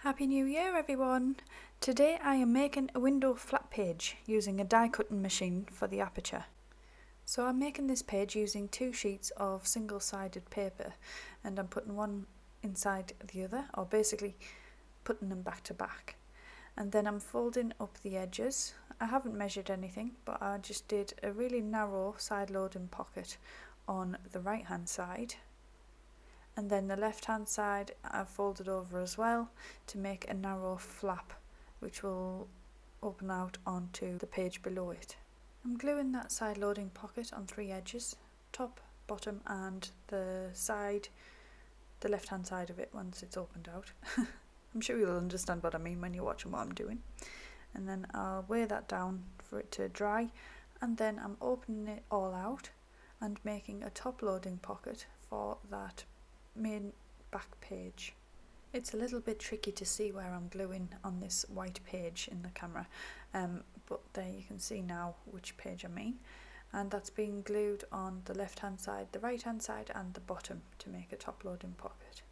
Happy New Year everyone! Today I am making a window flap page using a die cutting machine for the aperture. So I'm making this page using 2 sheets of single-sided paper and I'm putting one inside the other, or basically putting them back to back. And then I'm folding up the edges. I haven't measured anything, but I just did a really narrow side loading pocket on the right hand side. And then the left hand side I've folded over as well to make a narrow flap which will open out onto the page below it. I'm gluing that side loading pocket on 3 edges, top, bottom and the left hand side of it once it's opened out. I'm sure you'll understand what I mean when you're watching what I'm doing. And then I'll weigh that down for it to dry, and then I'm opening it all out and making a top loading pocket for that main back page. It's a little bit tricky to see where I'm gluing on this white page in the camera, but there you can see now which page I mean, and that's being glued on the left hand side, the right hand side and the bottom to make a top loading pocket.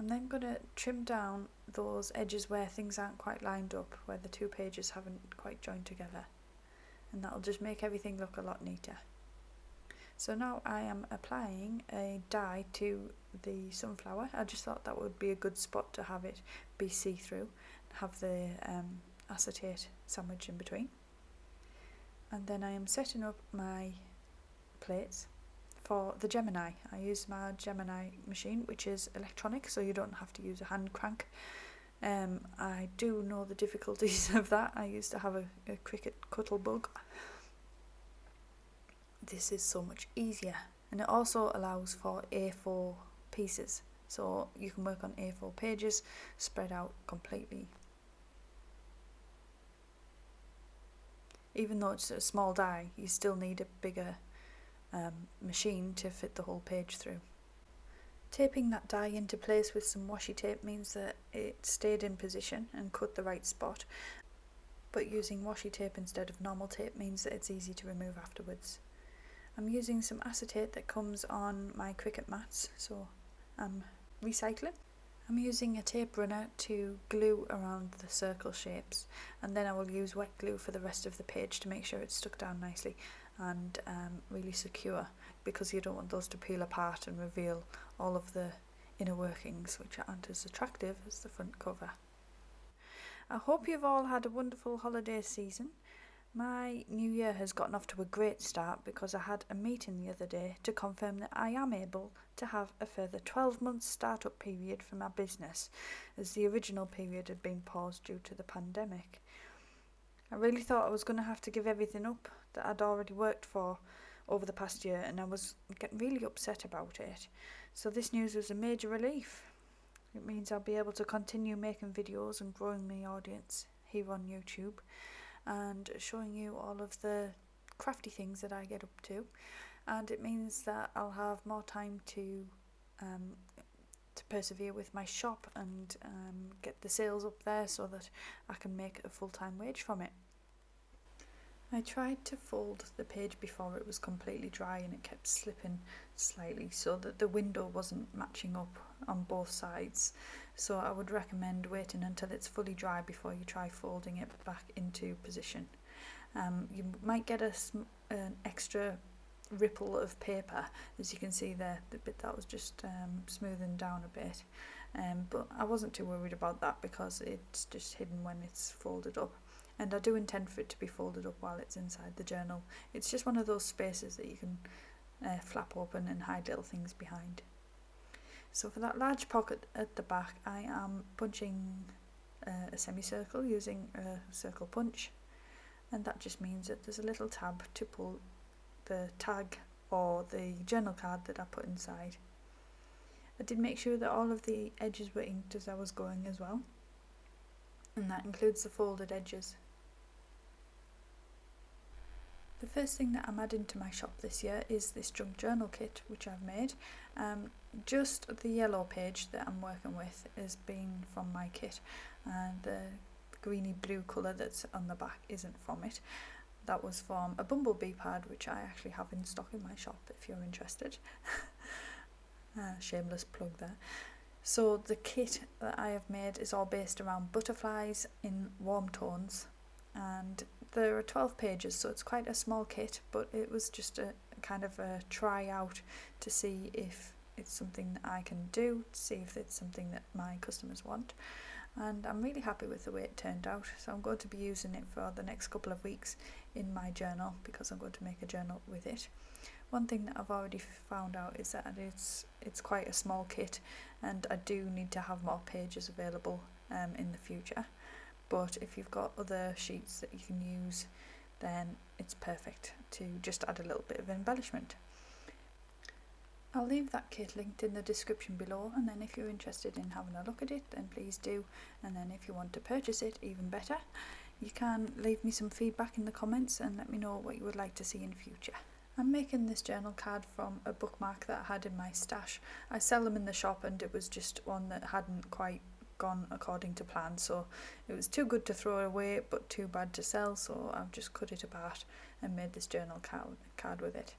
I'm then going to trim down those edges where things aren't quite lined up, where the 2 pages haven't quite joined together, and that'll just make everything look a lot neater. So now I am applying a dye to the sunflower. I just thought that would be a good spot to have it be see-through, have the acetate sandwich in between. And then I am setting up my plates for the Gemini. I use my Gemini machine, which is electronic, so you don't have to use a hand crank. I do know the difficulties of that. I used to have a cricket cuttlebug. This is so much easier, and it also allows for A4 pieces, so you can work on A4 pages spread out completely. Even though it's a small die, you still need a bigger machine to fit the whole page through. Taping that die into place with some washi tape means that it stayed in position and cut the right spot, but using washi tape instead of normal tape means that it's easy to remove afterwards. I'm using some acetate that comes on my cricket mats, so I'm recycling. I'm using a tape runner to glue around the circle shapes, and then I will use wet glue for the rest of the page to make sure it's stuck down nicely and really secure, because you don't want those to peel apart and reveal all of the inner workings, which aren't as attractive as the front cover. I hope you've all had a wonderful holiday season. My new year has gotten off to a great start because I had a meeting the other day to confirm that I am able to have a further 12-month start-up period for my business, as the original period had been paused due to the pandemic. I really thought I was going to have to give everything up that I'd already worked for over the past year, and I was getting really upset about it. So this news was a major relief. It means I'll be able to continue making videos and growing my audience here on YouTube, and showing you all of the crafty things that I get up to, and it means that I'll have more time to persevere with my shop and get the sales up there so that I can make a full-time wage from it. I tried to fold the page before it was completely dry, and it kept slipping slightly so that the window wasn't matching up on both sides. So I would recommend waiting until it's fully dry before you try folding it back into position. You might get an extra ripple of paper, as you can see there, the bit that was just smoothing down a bit, but I wasn't too worried about that because it's just hidden when it's folded up. And I do intend for it to be folded up while it's inside the journal. It's just one of those spaces that you can flap open and hide little things behind. So for that large pocket at the back, I am punching a semicircle using a circle punch, and that just means that there's a little tab to pull the tag or the journal card that I put inside. I did make sure that all of the edges were inked as I was going as well, and that includes the folded edges. The first thing that I'm adding to my shop this year is this junk journal kit which I've made. Just the yellow page that I'm working with is been from my kit, and the greeny blue colour that's on the back isn't from it. That was from a bumblebee pad which I actually have in stock in my shop if you're interested. Shameless plug there. So the kit that I have made is all based around butterflies in warm tones, and there are 12 pages, so it's quite a small kit, but it was just a kind of a try out to see if it's something that I can do, to see if it's something that my customers want. And I'm really happy with the way it turned out, so I'm going to be using it for the next couple of weeks in my journal, because I'm going to make a journal with it. One thing that I've already found out is that it's quite a small kit, and I do need to have more pages available in the future. But if you've got other sheets that you can use, then it's perfect to just add a little bit of embellishment. I'll leave that kit linked in the description below, and then if you're interested in having a look at it, then please do. And then if you want to purchase it, even better. You can leave me some feedback in the comments and let me know what you would like to see in future. I'm making this journal card from a bookmark that I had in my stash. I sell them in the shop, and it was just one that hadn't quite gone according to plan, so it was too good to throw away but too bad to sell, so I've just cut it apart and made this journal card with it.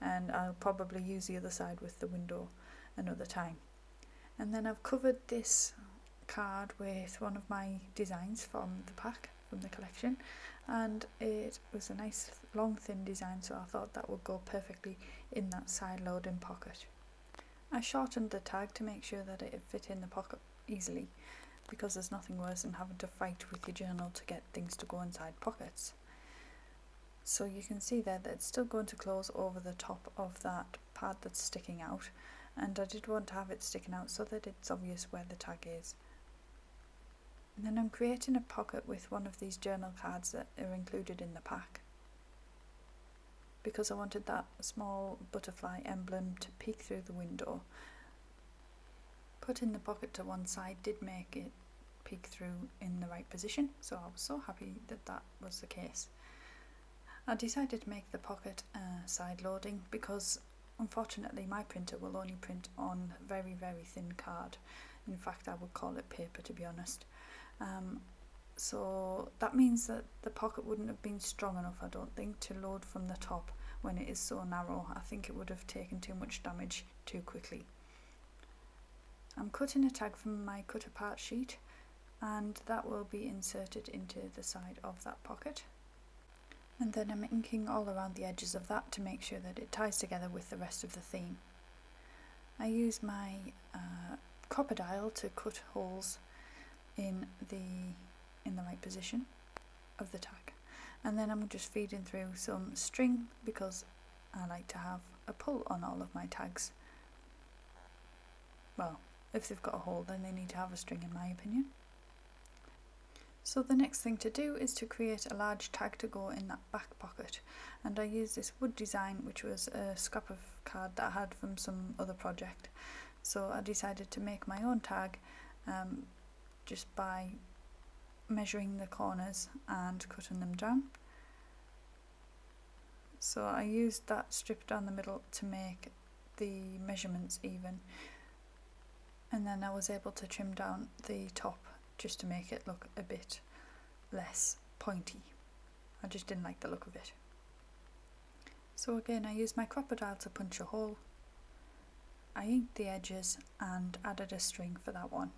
And I'll probably use the other side with the window another time. And then I've covered this card with one of my designs from the pack, from the collection, and it was a nice long thin design, so I thought that would go perfectly in that side loading pocket. I shortened the tag to make sure that it fit in the pocket easily, because there's nothing worse than having to fight with your journal to get things to go inside pockets. So you can see there that it's still going to close over the top of that part that's sticking out, and I did want to have it sticking out so that it's obvious where the tag is. And then I'm creating a pocket with one of these journal cards that are included in the pack, because I wanted that small butterfly emblem to peek through the window. Putting the pocket to one side did make it peek through in the right position, so I was so happy that that was the case. I decided to make the pocket side loading because unfortunately my printer will only print on very thin card. In fact, I would call it paper, to be honest. So that means that the pocket wouldn't have been strong enough, I don't think, to load from the top when it is so narrow. I think it would have taken too much damage too quickly. I'm cutting a tag from my cut apart sheet, and that will be inserted into the side of that pocket. And then I'm inking all around the edges of that to make sure that it ties together with the rest of the theme. I use my crocodile to cut holes in the right position of the tag, and then I'm just feeding through some string because I like to have a pull on all of my tags. Well, if they've got a hole, then they need to have a string, in my opinion. So the next thing to do is to create a large tag to go in that back pocket, and I used this wood design, which was a scrap of card that I had from some other project. So I decided to make my own tag just by measuring the corners and cutting them down. So I used that strip down the middle to make the measurements even, and then I was able to trim down the top just to make it look a bit less pointy. I just didn't like the look of it. So again, I used my crocodile to punch a hole. I inked the edges and added a string for that one.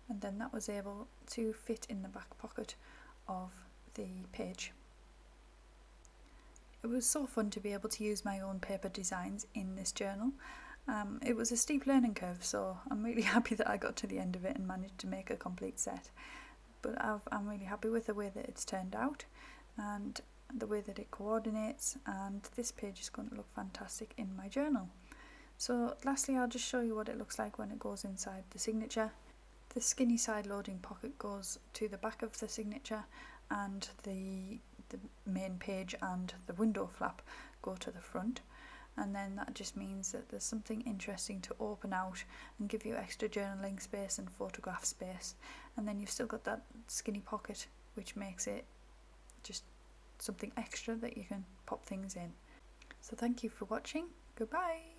And then that was able to fit in the back pocket of the page. It was so fun to be able to use my own paper designs in this journal. It was a steep learning curve, so I'm really happy that I got to the end of it and managed to make a complete set. But I'm really happy with the way that it's turned out and the way that it coordinates, and this page is going to look fantastic in my journal. So lastly, I'll just show you what it looks like when it goes inside the signature. The skinny side loading pocket goes to the back of the signature, and the main page and the window flap go to the front. And then that just means that there's something interesting to open out and give you extra journaling space and photograph space. And then you've still got that skinny pocket, which makes it just something extra that you can pop things in. So thank you for watching. Goodbye.